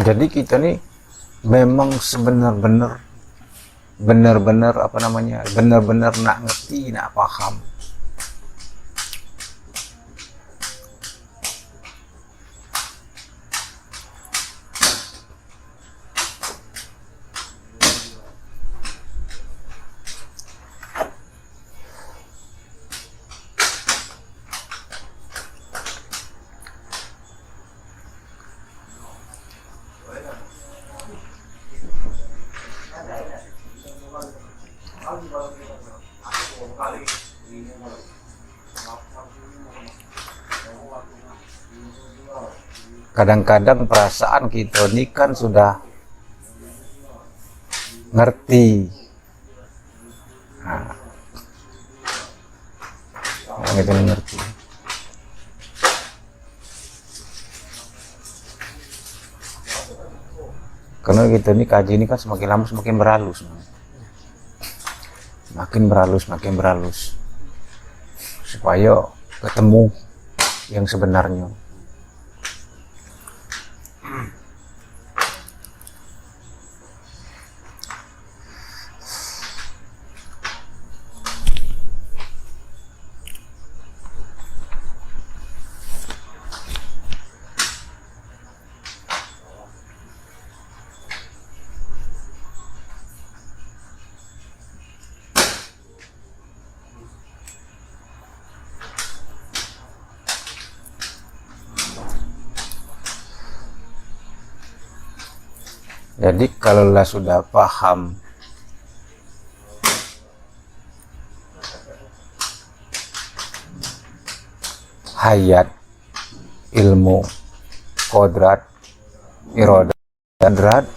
Jadi kita nih memang benar-benar apa namanya, benar-benar nak ngerti, nak paham. Kadang-kadang perasaan kita ini kan sudah ngerti. Nah, kita ngerti. Karena kita ini kaji ini kan semakin lama semakin berhalus. Makin berhalus. Supaya ketemu yang sebenarnya. Jadi kalaulah sudah paham hayat, ilmu, kodrat, irodat,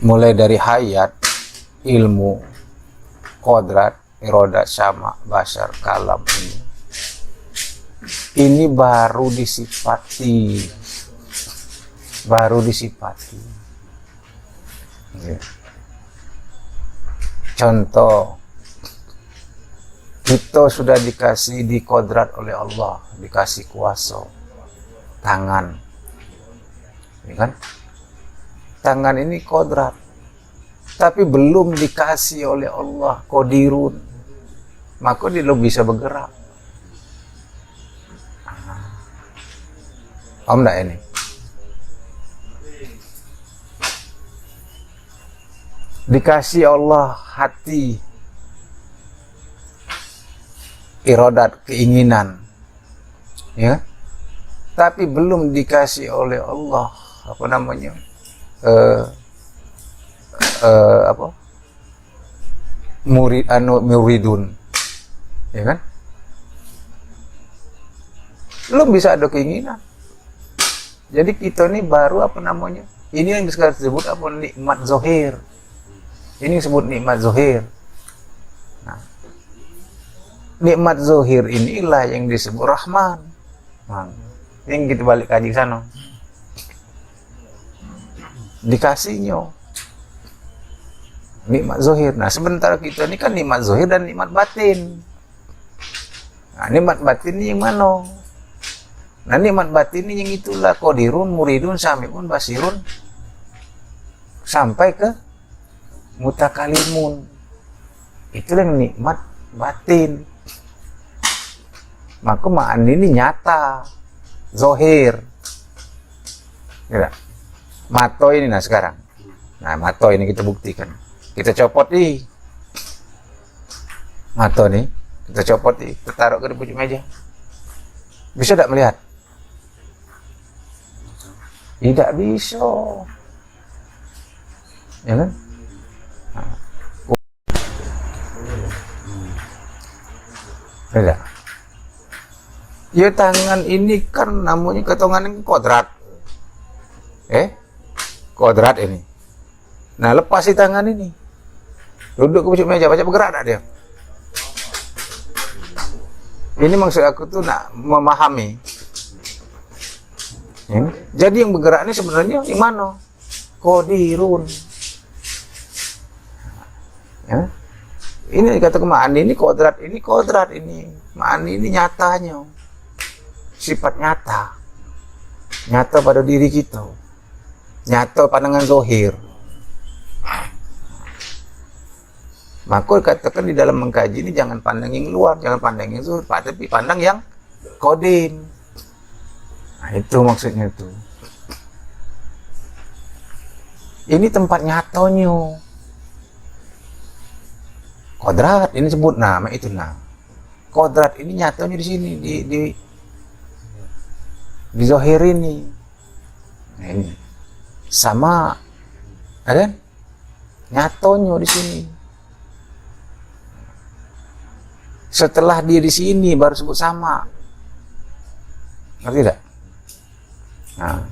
mulai dari hayat, ilmu, kodrat, irodat, sama, basar, kalam ini baru disifati. Contoh, kita sudah dikasih dikodrat oleh Allah, dikasih kuasa tangan, ya kan? Tangan ini kodrat, tapi belum dikasih oleh Allah kodirun, maka dia belum bisa bergerak. Om enggak ini? Dikasih Allah hati, irodat, keinginan, ya, tapi belum dikasih oleh Allah apa namanya, muridun, ya kan? Belum bisa ada keinginan. Jadi kita ini baru apa namanya? Ini yang sekarang disebut apa, nikmat zohir. Ini disebut nikmat zohir. Nah, nikmat zohir inilah yang disebut Rahman. Nah, yang kita balik kaji sana. Dikasihnya nikmat zohir. Nah, sementara kita ini kan nikmat zohir dan nikmat batin. Nah, nikmat batin ini yang mana? Nah, nikmat batin ini yang itulah kodirun, muridun, samiun, basirun, sampai ke mutakalimun. Itulah yang nikmat batin. Maka ma'an ini nyata, zohir. Ya, mato ini nah sekarang. Nah, mato ini kita buktikan. Kita copot nih. Mato nih, kita copot nih, kita taruh ke pojok meja. Bisa tidak melihat? Tidak bisa. Ya kan? Tidak. Ya, tangan ini kan namanya ketongan ini kodrat. Kodrat ini. Nah, lepas si tangan ini. Duduk ke pojok meja, baca bergerak tak dia? Ini maksud aku tuh nak memahami. Ya? Jadi yang bergerak ini sebenarnya di mana? Kodirun. Ya? Ini dikatakan ma'ani ini kodrat ini ma'ani ini nyatanya, sifat nyata pada diri kita. Nyata pandangan zohir. Maka katakan di dalam mengkaji ini jangan pandang yang luar, jangan pandang yang zuhur, tapi pandang yang kodim. Nah, itu maksudnya itu. Ini tempat nyatonya. Kodrat ini sebut nama itu nama. Kodrat ini nyatonya di sini di zohir ini. Nah, ini sama, ada nyatonya di sini. Setelah dia di sini baru sebut sama. Ngerti tidak? Nah.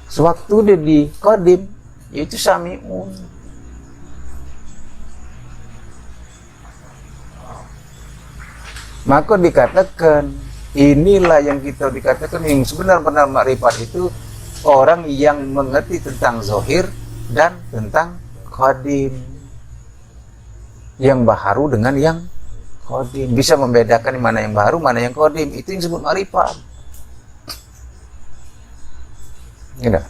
Sewaktu dia di kodim, yaitu sami'un. Maka dikatakan, inilah yang kita dikatakan yang sebenar-benar makrifat itu orang yang mengerti tentang zohir dan tentang kodim. Yang baharu dengan yang kodim, bisa membedakan mana yang baru, mana yang kodim, itu yang disebut ma'rifat. Gitu.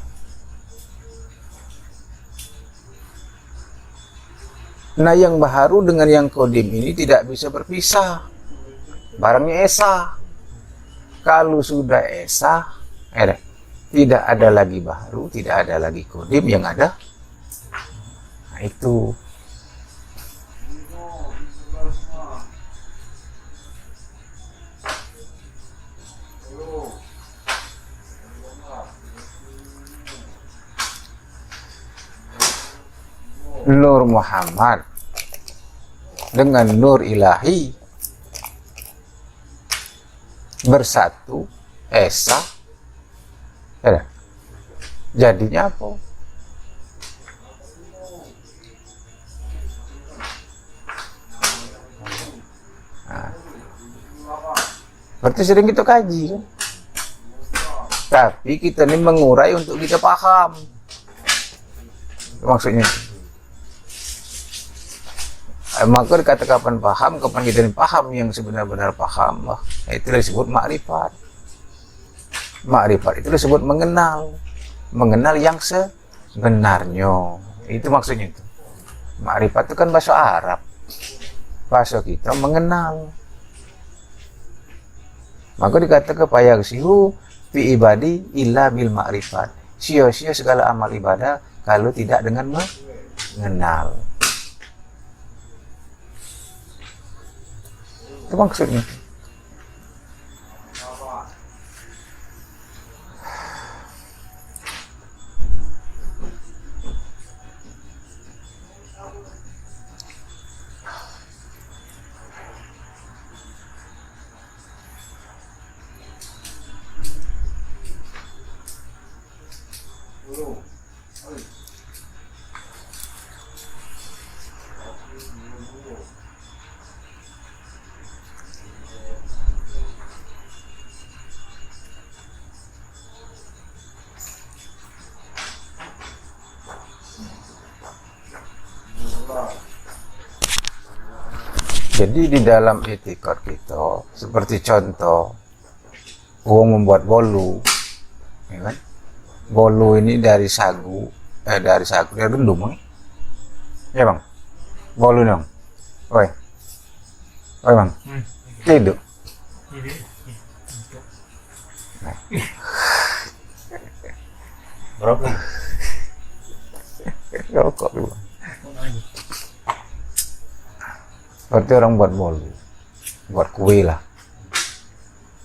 Nah, yang baharu dengan yang kodim ini tidak bisa berpisah. Barangnya esa. Kalau sudah esa, tidak ada lagi baharu, tidak ada lagi kodim, yang ada. Nah, itu. Nur Muhammad dengan nur ilahi bersatu esa, jadinya apa? Nah, berarti sering kita kaji kan? Tapi kita ini mengurai untuk kita paham. Maksudnya maka dikata kapan paham, kapan kita ini paham yang sebenar-benar paham, itulah disebut makrifat. Makrifat itu disebut mengenal, mengenal yang sebenarnya. Itu maksudnya itu. Makrifat itu kan bahasa Arab, bahasa kita mengenal. Maka dikata kepayang sihu fi ibadi illa bil makrifat. Sia-sia segala amal ibadah kalau tidak dengan mengenal. Itu maksudnya. Jadi di dalam etikot kita, seperti contoh, uang membuat bolu, ya kan? Bolu ini dari sagu, dari gendum, ya bang? Bolu dong, oi bang, tidur. Berapa? Rokok dulu. Berarti orang buat bolu, buat kue lah.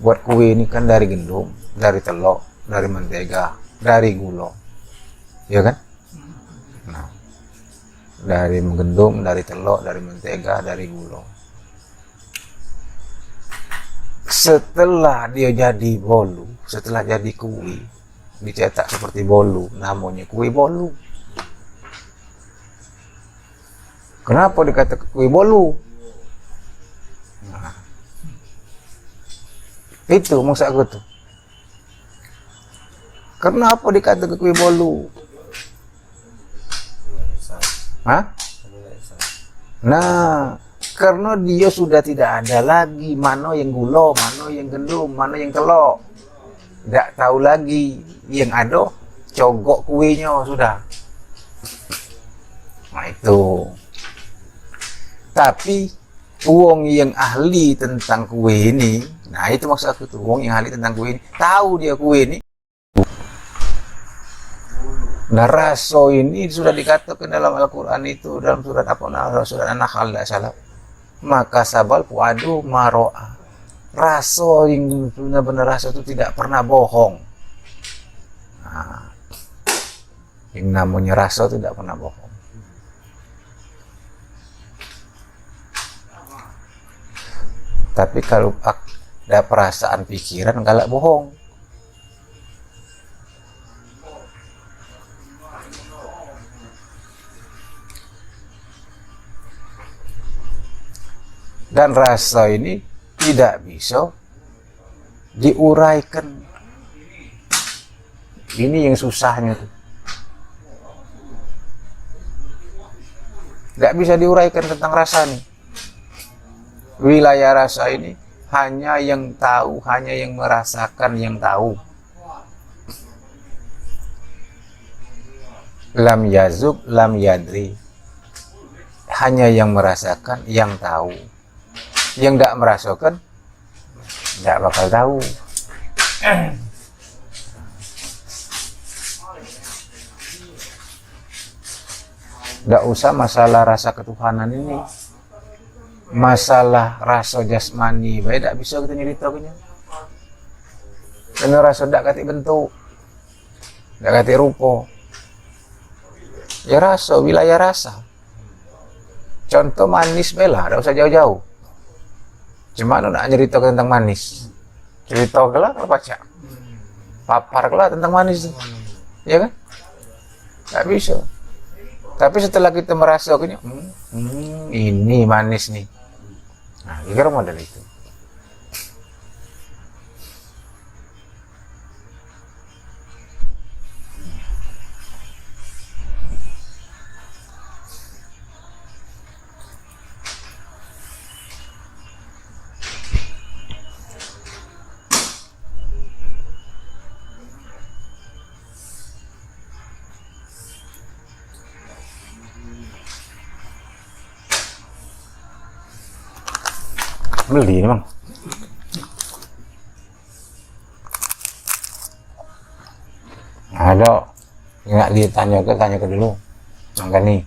Buat kue ini kan dari gendum, dari telur, dari mentega, dari gula, ya kan? Nah, dari gendum, dari telur, dari mentega, dari gula. Setelah dia jadi bolu, setelah jadi kue, dicetak seperti bolu, namanya kue bolu. Kenapa dikatakan kue bolu? Nah, itu maksud aku tuh. Kenapa dikatakan kue bolu? Hah? Nah, karena dia sudah tidak ada lagi mana yang gula, mana yang gendum, mana yang telur. Tidak tahu lagi, yang ada cogok kuenya sudah. Nah itu. Tapi wong yang ahli tentang kue ini, nah itu maksud aku tuh, wong yang ahli tentang kue ini, tahu dia kue ini. Nah raso ini sudah dikatakan dalam Al-Quran itu, dalam surat apa, surat An-Nahl tidak salah. Maka sabal puadu maro'a. Raso yang benar-benar raso itu tidak pernah bohong. Nah, yang namanya raso tidak pernah bohong. Tapi kalau ada perasaan pikiran galak bohong. Dan rasa ini tidak bisa diuraikan. Ini yang susahnya tuh. Tidak bisa diuraikan tentang rasa nih. Wilayah rasa ini hanya yang tahu, hanya yang merasakan yang tahu. Lam yazuk, lam yadri. Hanya yang merasakan yang tahu. Yang tidak merasakan tidak bakal tahu. Tidak usah masalah rasa ketuhanan ini, masalah rasa jasmani baik tidak bisa kita nyeritakannya. Karena rasa tidak kati bentuk, tidak kati rupa, ya rasa, wilayah rasa. Contoh manis bela, tidak usah jauh-jauh. Cuma nak nyeritakan tentang manis, cerita kelah kalau baca papar kelah tentang manis, ya kan? Tak bisa. Tapi setelah kita merasakannya, ini manis nih. Nah, kira model itu. Beli ini bang. Ada nggak ditanya ke dulu. Mangga nih.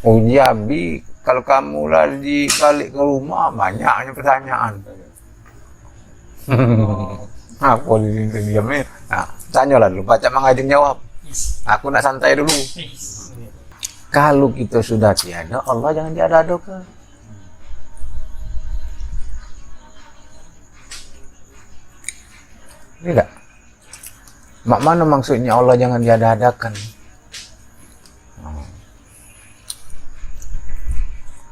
Jambi, kalau kamu lagi balik ke rumah banyaknya pertanyaan. Aku diamnya. Nah, tanyalah dulu. Baca mangajeng jawab. Aku nak santai dulu. Kalau kita sudah tiada, Allah jangan diada-adakan. Tidak. Mak mana maksudnya Allah jangan diada-adakan?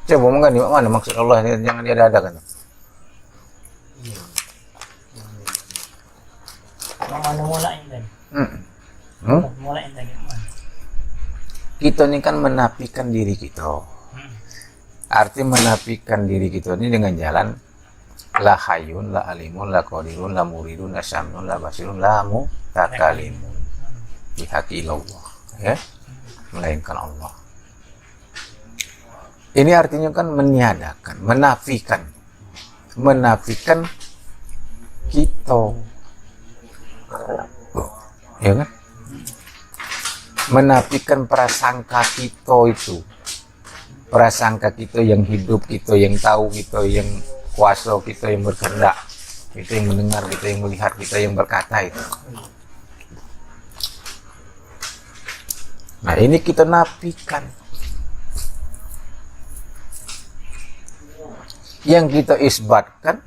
Coba menggani, mak mana maksud Allah jangan diada-adakan? Mana mulai tadi? Mulai tadi. Kita ini kan menafikan diri kita. Arti menafikan diri kita ini dengan jalan la hayyun, la alimun, la qadirun, la muridun, la syam'un, la basirun, la mutakalimun. Bihaqi Allah, ya, melainkan Allah. Ini artinya kan meniadakan, menafikan kita, ya kan? Menafikan prasangka kita itu, prasangka kita yang hidup, kita yang tahu, kita yang kuasa, kita yang berkehendak, kita yang mendengar, kita yang melihat, kita yang berkata itu. Nah ini kita nafikan. Yang kita isbatkan,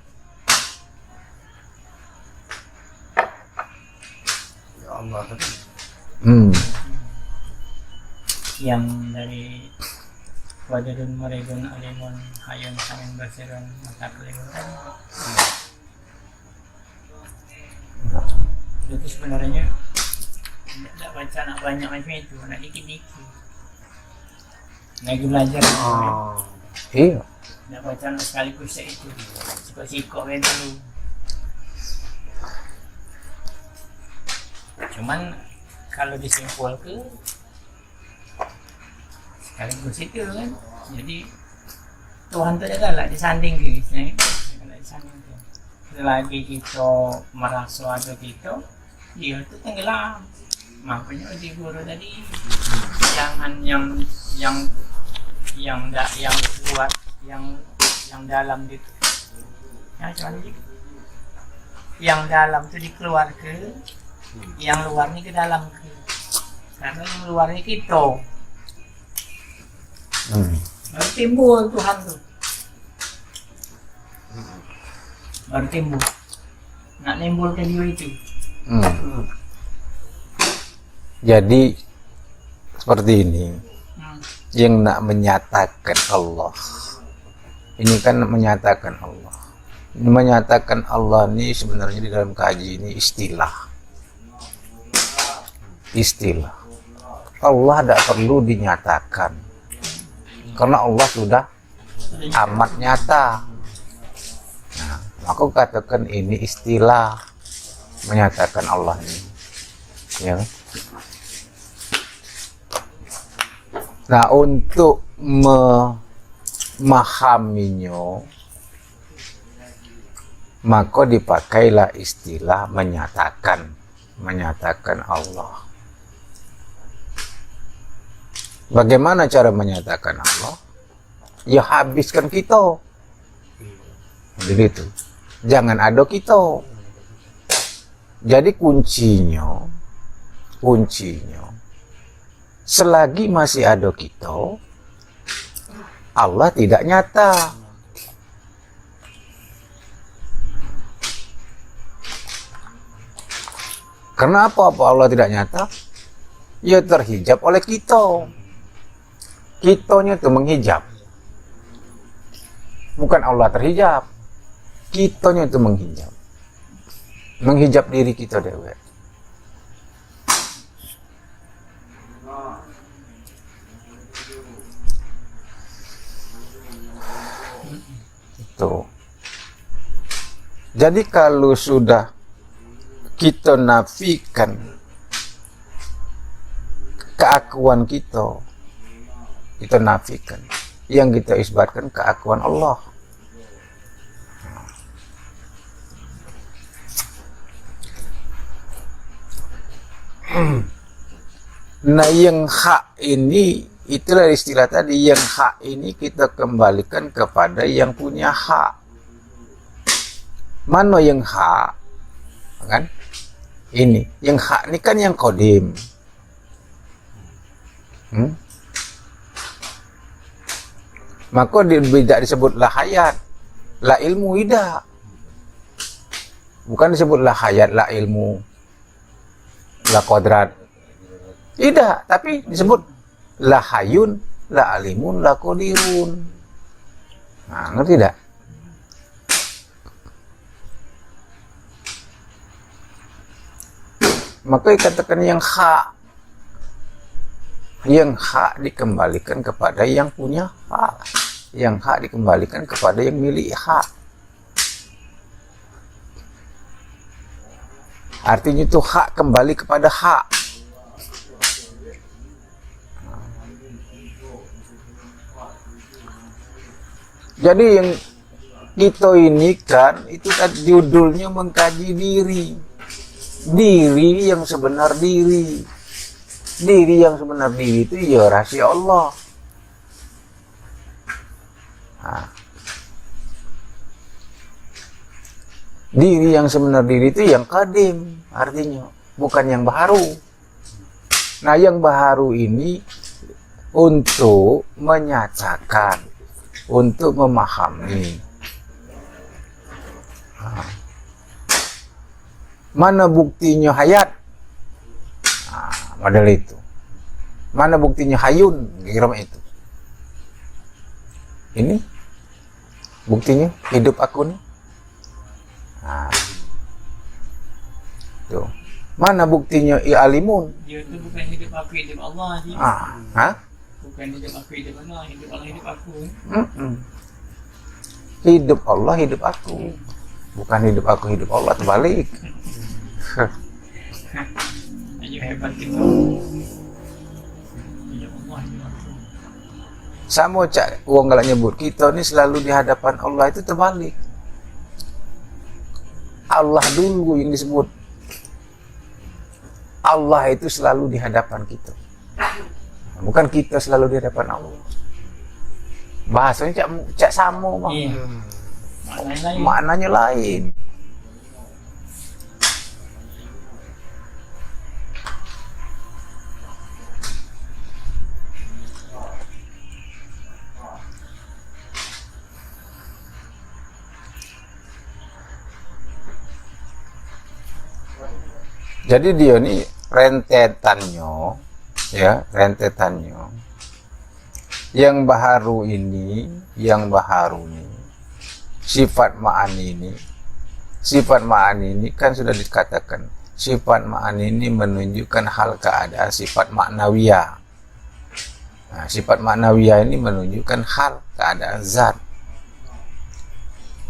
Ya Allah. Yang dari Wadirun Maridun Alimun Hayun Samin Basirun Mutakalimun. Itu sebenarnya tidak baca nak banyak macam itu, nak dikit-dikit. Lagi belajar. Iya. Nak baca nak sekaligus itu. Sikok-sikok itu. Cuman kalau disimpul ke sekaligus itu kan, jadi Tuhan itu adalah disanding diri sendiri, disanding diri. Selagi kita merasa ada kita, dia itu tenggelam. Makanya di guru tadi jangan yang luar, yang dalam gitu. Ya, cuman gitu. Yang dalam itu dikeluar ke, yang luar ini ke dalam ke. Karena yang luar ini kita. Baru timbul Tuhan tuh. Baru timbul. Nak nimbul ke dia itu. Jadi seperti ini. Yang nak menyatakan Allah. Ini kan menyatakan Allah. Ini menyatakan Allah ini sebenarnya di dalam kaji ini istilah. Istilah. Allah tidak perlu dinyatakan. Karena Allah sudah amat nyata. Nah, aku katakan ini istilah menyatakan Allah ini. Ya. Nah, untuk memahaminya, maka dipakailah istilah menyatakan Allah. Bagaimana cara menyatakan Allah? Ya habiskan kita. Begitu. Jangan ada kita. Jadi kuncinya selagi masih ada kita, Allah tidak nyata. Kenapa Allah tidak nyata? Ya terhijab oleh kita. Kitanya itu menghijab. Bukan Allah terhijab. Kitanya itu menghijab. Menghijab diri kita dewe. Itu. Jadi kalau sudah kita nafikan keakuan kita nafikan, yang kita isbatkan keakuan Allah. Nah, yang hak ini, itulah istilah tadi, yang hak ini kita kembalikan kepada yang punya hak. Mana yang hak? Kan? Ini, yang hak ini kan yang qadim. Maka tidak disebutlah hayat, la ilmu tidak. Bukan disebutlah hayat, la ilmu, la kodrat. Tidak, tapi disebut la hayun, la alimun, la kodirun. Nah, ngerti tidak? Maka dikatakan yang hak. Yang hak dikembalikan kepada yang punya hak. Yang hak dikembalikan kepada yang milik hak. Artinya itu hak kembali kepada hak. Jadi yang kita ini kan, itu kan judulnya mengkaji diri. Diri yang sebenar diri. Diri yang sebenar diri itu ya rahasia Allah. Nah. Diri yang sebenar diri itu yang qadim, artinya bukan yang baru. Nah, yang baru ini untuk menyatakan, untuk memahami. Nah. Mana buktinya hayat? Model itu. Mana buktinya hayun? Kira itu. Ini buktinya hidup aku nih. Nah, tuh. Mana buktinya alimun? Dia itu bukan hidup aku, hidup Allah. Bukan hidup aku, hidup Allah, hidup Allah, hidup aku. Hidup Allah, hidup aku. Bukan hidup aku, hidup Allah, terbalik. Jadi hebat itu. Ya Allah ya. Sama cak uang galak nyebut kita ini selalu di hadapan Allah itu terbalik. Allah dulu yang disebut. Allah itu selalu di hadapan kita. Bukan kita selalu di hadapan Allah. Bahasanya cak sama bang. Iya. Maknanya lain. Maknanya lain. Jadi dia nih rentetannya, ya rentetannya. Yang baharu ini, sifat ma'ani ini kan sudah dikatakan. Sifat ma'ani ini menunjukkan hal keadaan sifat maknawiyah. Nah, sifat maknawiyah ini menunjukkan hal keadaan zat.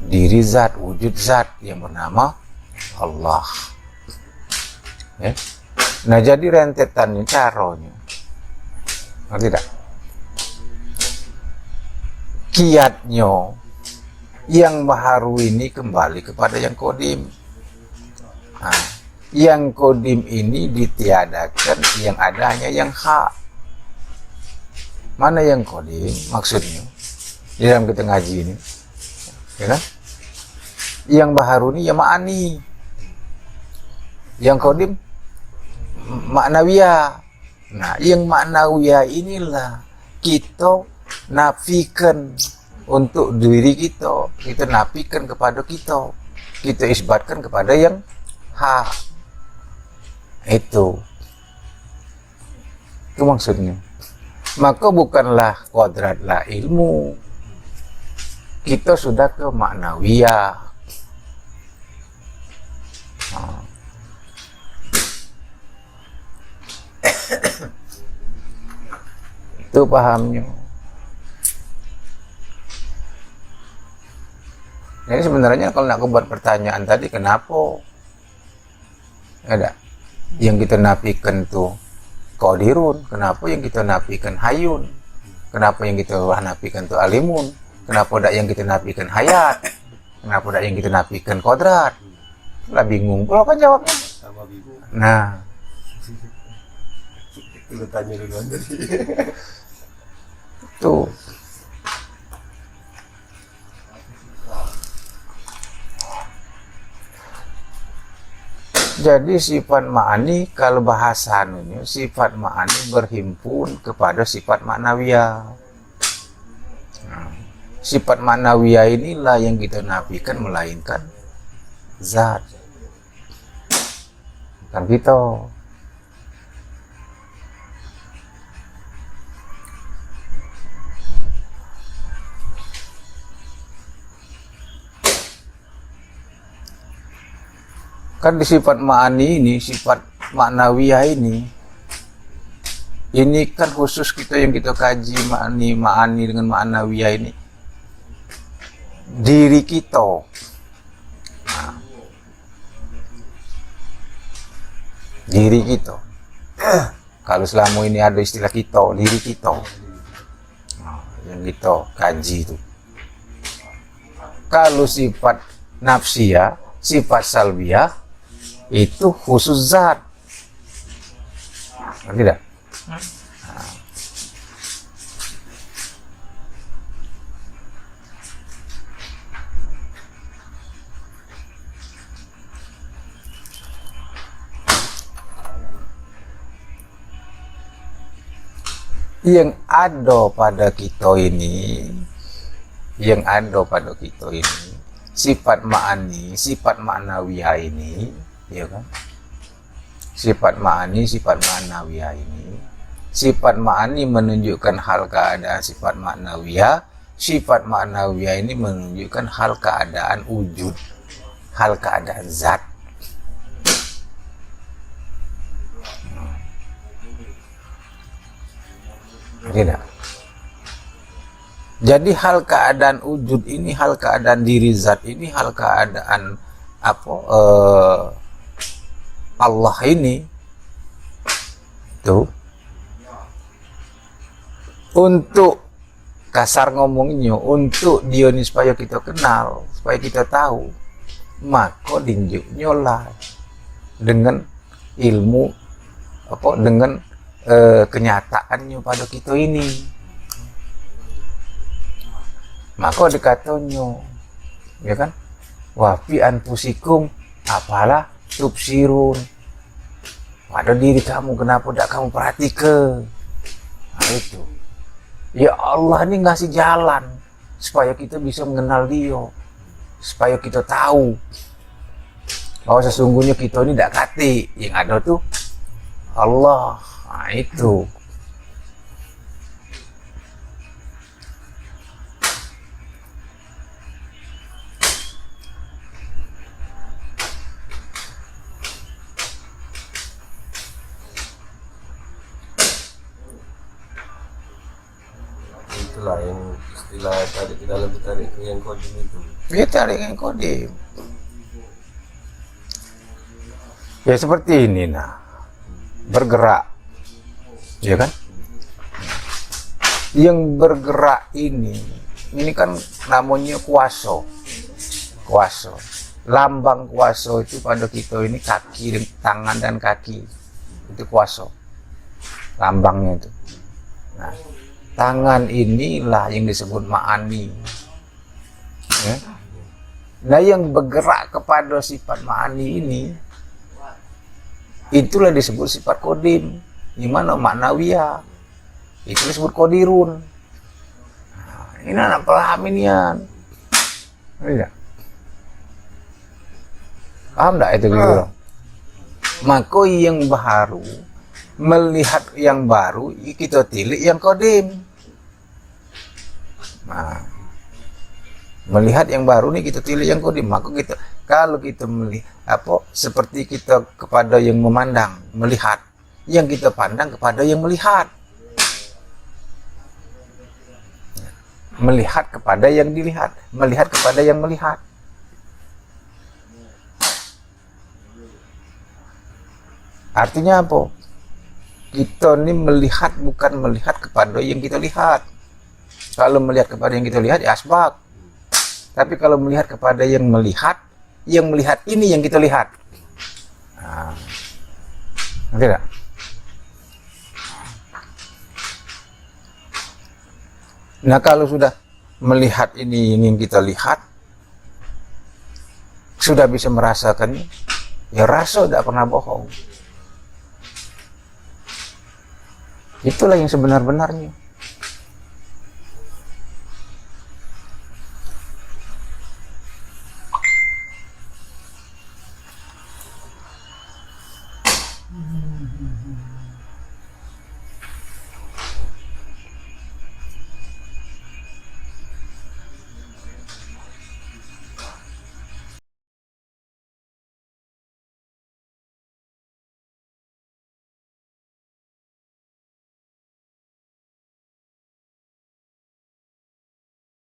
Diri zat, wujud zat yang bernama Allah. Ya. Nah jadi rentetannya caranya, ngerti tak? Kiatnya yang baharu ini kembali kepada yang kodim. Nah, yang kodim ini ditiadakan, yang ada hanya yang hak. Mana yang kodim maksudnya di dalam kita ngaji ini, ya kan? Yang baharu ini ya ma'ani, yang kodim maknawiyah. Nah, yang maknawiyah inilah kita nafikan untuk diri kita nafikan kepada kita isbatkan kepada yang hak. Itu maksudnya. Maka bukanlah kodratlah ilmu, kita sudah ke maknawiyah. Nah. Itu pahamnya. Jadi sebenarnya kalau nak buat pertanyaan tadi, kenapa ada yang kita nafikan tuh qadirun, kenapa yang kita nafikan hayun, kenapa yang kita nafikan tuh alimun, kenapa tak yang kita nafikan hayat, kenapa tak yang kita nafikan kodrat? Lah bingung pula kan jawabnya. Sama bingung. Nah, Itu tanya duluan tadi. tuh. Jadi sifat ma'ani, kalau bahasa anunya, sifat ma'ani berhimpun kepada sifat maknawiyah. Nah, sifat maknawiyah inilah yang kita nafikan melainkan zat. Bukan kita. Kan di sifat ma'ani ini, sifat maknawiyah ini kan khusus kita yang kita kaji ma'ani dengan maknawiyah ini, diri kita. Nah, diri kita. Kalau selama ini ada istilah kita, diri kita. Nah, yang kita kaji itu. Kalau sifat nafsiyah, sifat salbiyah, itu khusus zat. Ngerti tak? Yang ada pada kita ini, sifat ma'ani, sifat maknawiyah ini, ya kan? Sifat ma'ani, sifat maknawiyah ini. Sifat ma'ani menunjukkan hal keadaan sifat maknawiyah. Sifat maknawiyah ini menunjukkan hal keadaan wujud, hal keadaan zat. Tidak. Jadi hal keadaan wujud ini, hal keadaan diri zat ini, hal keadaan Allah ini itu untuk kasar ngomongnya, untuk dia ini supaya kita kenal, supaya kita tahu, maka dinjuknya lah dengan ilmu apa, dengan kenyataannya pada kita ini. Maka dikatanya, ya kan, wafi anfusikum apalah tubsirun, pada diri kamu kenapa tidak kamu perhatikan. Nah itu, ya Allah ini ngasih jalan supaya kita bisa mengenal dia, supaya kita tahu bahwa sesungguhnya kita ini tidak kati, yang ada tuh Allah. Nah itu. Itulah yang istilah tarik ke dalam, tarik ke yang kodim itu. Dia tarik yang kodim. Ya seperti ini, nah, bergerak, ya kan? Yang bergerak ini kan namanya kuasa. Kuasa. Lambang kuasa itu pada kita ini kaki, tangan dan kaki. Itu kuasa. Lambangnya itu. Nah, tangan inilah yang disebut ma'ani. Ya. Nah, yang bergerak kepada sifat ma'ani ini, itulah disebut sifat kodim. Di mana maknawiyah, itu disebut kodirun. Nah, ini anak paham ini ya. Tidak. Paham tidak itu gitu? Maka yang baru, melihat yang baru, kita tilik yang kodim. Nah, melihat yang baru nih kita pilih yang kodim. Maka kita, kalau kita melihat apa, seperti kita kepada yang memandang, melihat, yang kita pandang kepada yang melihat, melihat kepada yang dilihat, melihat kepada yang melihat. Artinya apa? Kita ini melihat bukan melihat kepada yang kita lihat. Kalau melihat kepada yang kita lihat ya asbab. Tapi kalau melihat kepada yang melihat ini yang kita lihat. Nah, tidak. Nah, kalau sudah melihat ini yang kita lihat, sudah bisa merasakannya, ya rasa tidak pernah bohong. Itulah yang sebenar-benarnya.